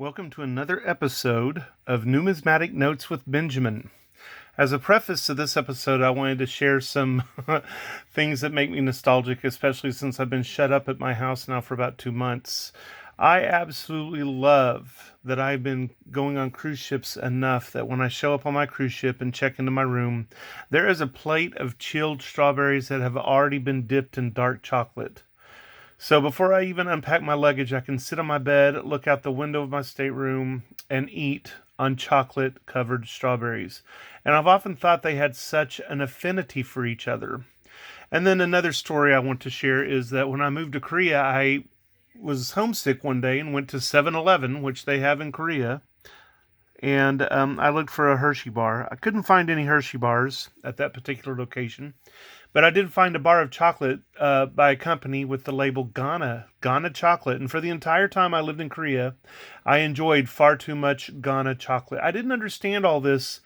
Welcome to another episode of Numismatic Notes with Benjamin. As a preface to this episode, I wanted to share some things that make me nostalgic, especially since I've been shut up at my house now for about 2 months. I absolutely love that I've been going on cruise ships enough that when I show up on my cruise ship and check into my room, there is a plate of chilled strawberries that have already been dipped in dark chocolate. So before I even unpack my luggage, I can sit on my bed, look out the window of my stateroom, and eat on chocolate-covered strawberries. And I've often thought they had such an affinity for each other. And then another story I want to share is that when I moved to Korea, I was homesick one day and went to 7-Eleven, which they have in Korea, and I looked for a Hershey bar. I couldn't find any Hershey bars at that particular location, but I did find a bar of chocolate by a company with the label Ghana chocolate. And for the entire time I lived in Korea, I enjoyed far too much Ghana chocolate. I didn't understand all this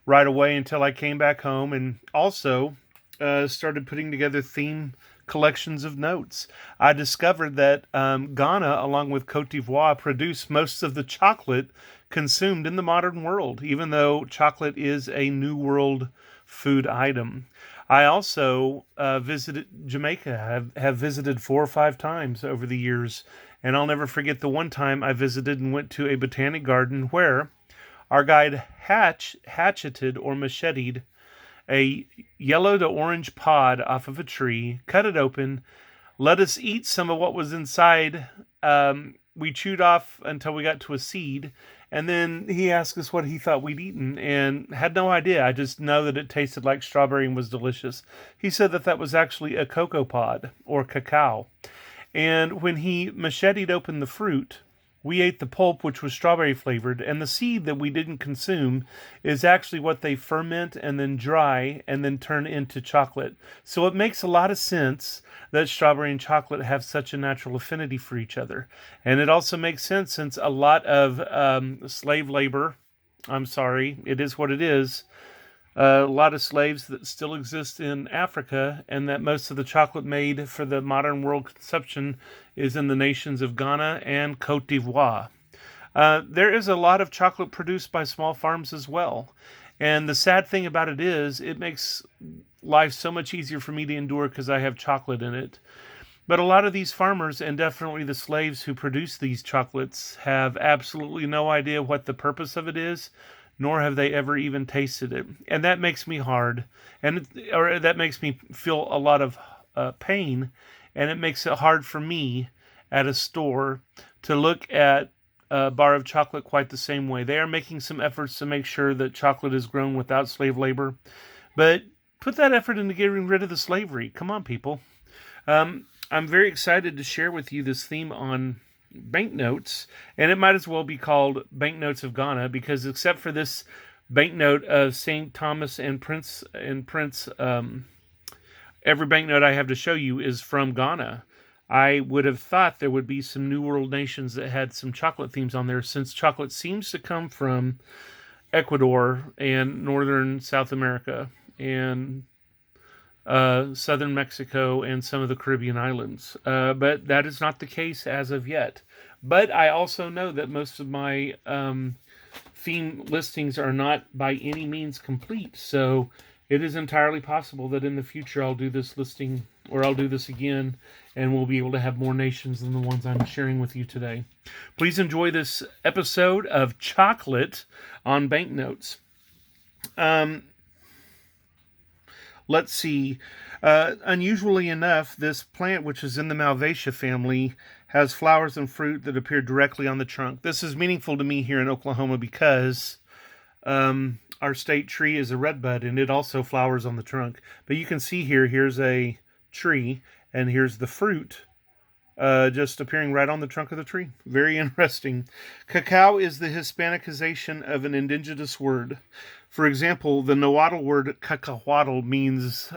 right away until I came back home and also started putting together theme collections of notes. I discovered that Ghana, along with Cote d'Ivoire, produce most of the chocolate consumed in the modern world, even though chocolate is a New World food item. I also visited Jamaica. Have visited 4 or 5 times over the years, and I'll never forget the one time I visited and went to a botanic garden where our guide hatcheted or macheted a yellow to orange pod off of a tree, cut it open, let us eat some of what was inside. We chewed off until we got to a seed, and then he asked us what he thought we'd eaten, and had no idea. I just know that it tasted like strawberry and was delicious. He said that that was actually a cocoa pod, or cacao. And when he macheted open the fruit, we ate the pulp, which was strawberry flavored, and the seed that we didn't consume is actually what they ferment and then dry and then turn into chocolate. So it makes a lot of sense that strawberry and chocolate have such a natural affinity for each other. And it also makes sense since a lot of slave labor, I'm sorry, it is what it is, a lot of slaves that still exist in Africa, and that most of the chocolate made for the modern world consumption is in the nations of Ghana and Cote d'Ivoire. There is a lot of chocolate produced by small farms as well. And the sad thing about it is, it makes life so much easier for me to endure because I have chocolate in it. But a lot of these farmers, and definitely the slaves who produce these chocolates, have absolutely no idea what the purpose of it is, nor have they ever even tasted it. And that makes me hard, or that makes me feel a lot of pain, and it makes it hard for me at a store to look at a bar of chocolate quite the same way. They are making some efforts to make sure that chocolate is grown without slave labor, but put that effort into getting rid of the slavery. Come on, people. I'm very excited to share with you this theme on banknotes, and it might as well be called Banknotes of Ghana, because except for this banknote of St. Thomas and Prince, every banknote I have to show you is from Ghana. I would have thought there would be some New World nations that had some chocolate themes on there, since chocolate seems to come from Ecuador and northern South America and southern Mexico and some of the Caribbean islands. But that is not the case as of yet. But I also know that most of my theme listings are not by any means complete. So it is entirely possible that in the future I'll do this listing, or I'll do this again, and we'll be able to have more nations than the ones I'm sharing with you today. Please enjoy this episode of Chocolate on Banknotes. Let's see. Unusually enough, this plant, which is in the Malvasia family, has flowers and fruit that appear directly on the trunk. This is meaningful to me here in Oklahoma because our state tree is a redbud, and it also flowers on the trunk. But you can see here, here's a tree, and here's the fruit just appearing right on the trunk of the tree. Very interesting. Cacao is the Hispanicization of an indigenous word. For example, the Nahuatl word cacao means,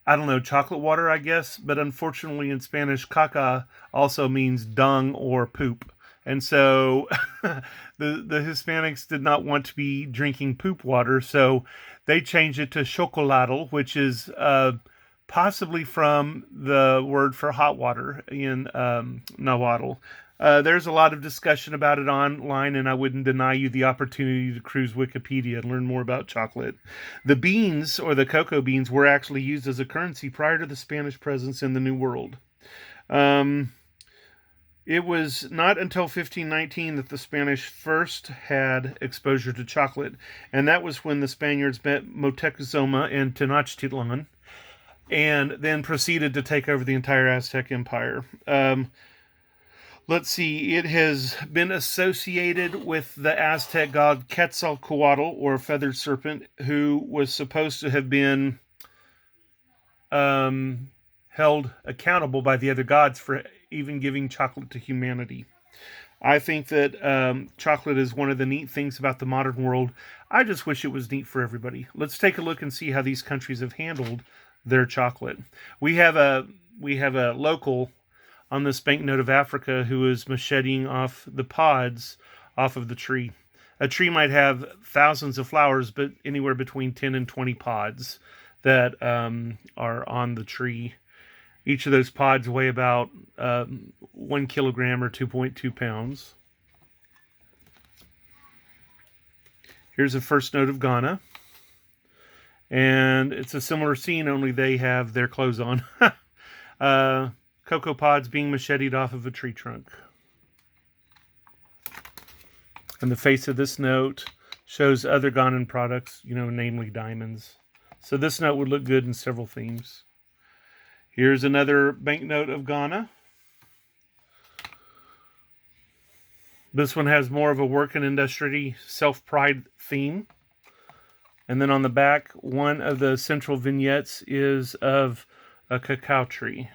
chocolate water, I guess. But unfortunately in Spanish, caca also means dung or poop. And so the Hispanics did not want to be drinking poop water, so they changed it to chocolatl, which is possibly from the word for hot water in Nahuatl. There's a lot of discussion about it online, and I wouldn't deny you the opportunity to cruise Wikipedia and learn more about chocolate. The beans, or the cocoa beans, were actually used as a currency prior to the Spanish presence in the New World. It was not until 1519 that the Spanish first had exposure to chocolate, and that was when the Spaniards met Moctezuma and Tenochtitlan, and then proceeded to take over the entire Aztec Empire. Let's see, it has been associated with the Aztec god Quetzalcoatl, or feathered serpent, who was supposed to have been held accountable by the other gods for even giving chocolate to humanity. I think that chocolate is one of the neat things about the modern world. I just wish it was neat for everybody. Let's take a look and see how these countries have handled their chocolate. We have a local on this banknote of Africa who is macheting off the pods off of the tree. A tree might have thousands of flowers, but anywhere between 10 and 20 pods that are on the tree. Each of those pods weigh about 1 kilogram or 2.2 pounds. Here's a first note of Ghana. And it's a similar scene, only they have their clothes on. Cocoa pods being macheted off of a tree trunk. And the face of this note shows other Ghanaian products, namely diamonds. So this note would look good in several themes. Here's another banknote of Ghana. This one has more of a work and industry, self-pride theme. And then on the back, one of the central vignettes is of a cacao tree.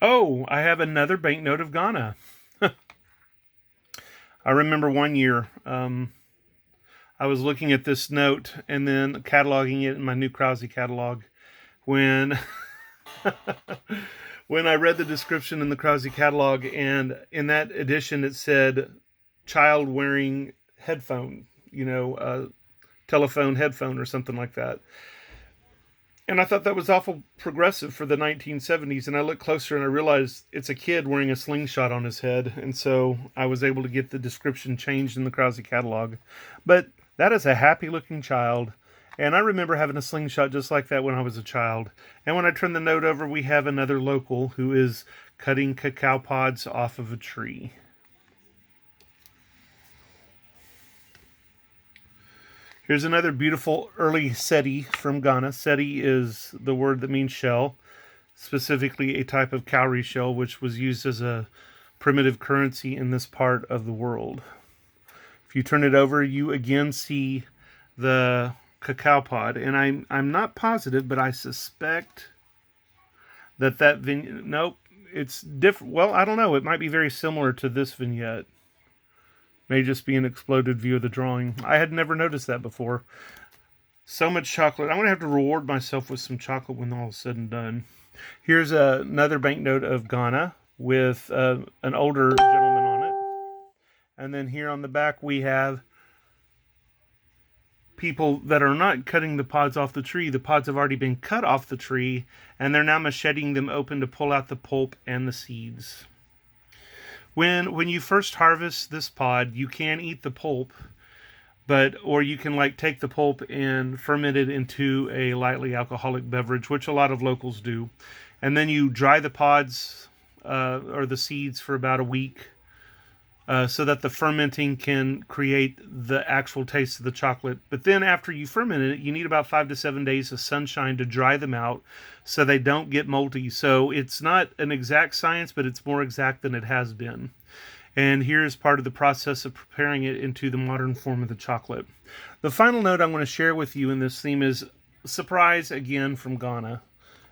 Oh, I have another banknote of Ghana. I remember one year, I was looking at this note and then cataloging it in my new Krause catalog when when I read the description in the Krause catalog, and in that edition it said child wearing headphone, telephone headphone or something like that. And I thought that was awful progressive for the 1970s. And I looked closer and I realized it's a kid wearing a slingshot on his head. And so I was able to get the description changed in the Krause catalog. But that is a happy looking child. And I remember having a slingshot just like that when I was a child. And when I turn the note over, we have another local who is cutting cacao pods off of a tree. Here's another beautiful early seti from Ghana. Seti is the word that means shell, specifically a type of cowrie shell, which was used as a primitive currency in this part of the world. If you turn it over, you again see the cacao pod, and I'm not positive, but I suspect that vignette. Nope, it's different. Well, I don't know. It might be very similar to this vignette. May just be an exploded view of the drawing. I had never noticed that before. So much chocolate. I'm going to have to reward myself with some chocolate when all is said and done. Here's another banknote of Ghana with an older gentleman on it. And then here on the back we have people that are not cutting the pods off the tree. The pods have already been cut off the tree, and they're now macheting them open to pull out the pulp and the seeds. When you first harvest this pod, you can eat the pulp, or you can take the pulp and ferment it into a lightly alcoholic beverage, which a lot of locals do. And then you dry the pods or the seeds for about a week so that the fermenting can create the actual taste of the chocolate. But then after you ferment it, you need about 5 to 7 days of sunshine to dry them out so they don't get moldy. So it's not an exact science, but it's more exact than it has been. And here's part of the process of preparing it into the modern form of the chocolate. The final note I want to share with you in this theme is surprise again from Ghana.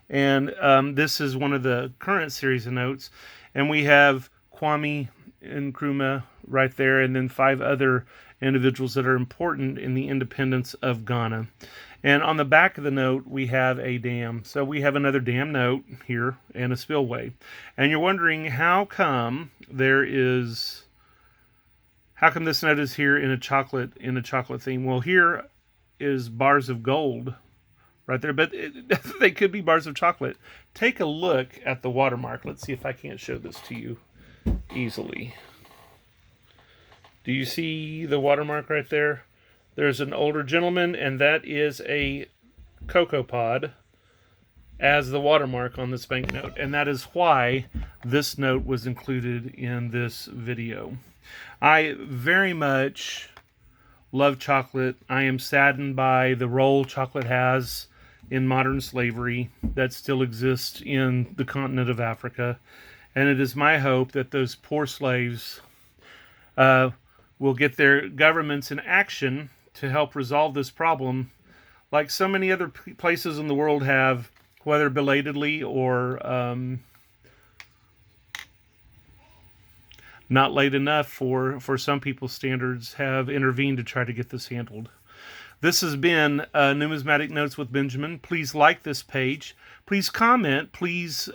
And this is one of the current series of notes. And we have Kwame Nkrumah right there, and then 5 other individuals that are important in the independence of Ghana. And on the back of the note, we have a dam. So we have another dam note here and a spillway. And you're wondering how come How come this note is here in a chocolate theme? Well, here is bars of gold right there, but they could be bars of chocolate. Take a look at the watermark. Let's see if I can't show this to you easily. Do you see the watermark right there? There's an older gentleman, and that is a cocoa pod as the watermark on this banknote, and that is why this note was included in this video. I very much love chocolate. I am saddened by the role chocolate has in modern slavery that still exists in the continent of Africa, and it is my hope that those poor slaves will get their governments in action to help resolve this problem, like so many other places in the world have, whether belatedly or not late enough for some people's standards, have intervened to try to get this handled. This has been Numismatic Notes with Benjamin. Please like this page. Please comment. Please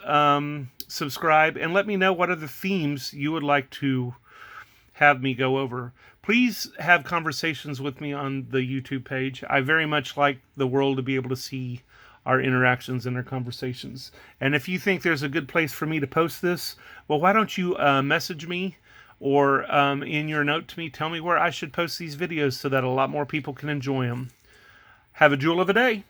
subscribe. And let me know what other themes you would like to have me go over. Please have conversations with me on the YouTube page. I very much like the world to be able to see our interactions and our conversations. And if you think there's a good place for me to post this, well, why don't you message me, or in your note to me, tell me where I should post these videos so that a lot more people can enjoy them. Have a jewel of a day.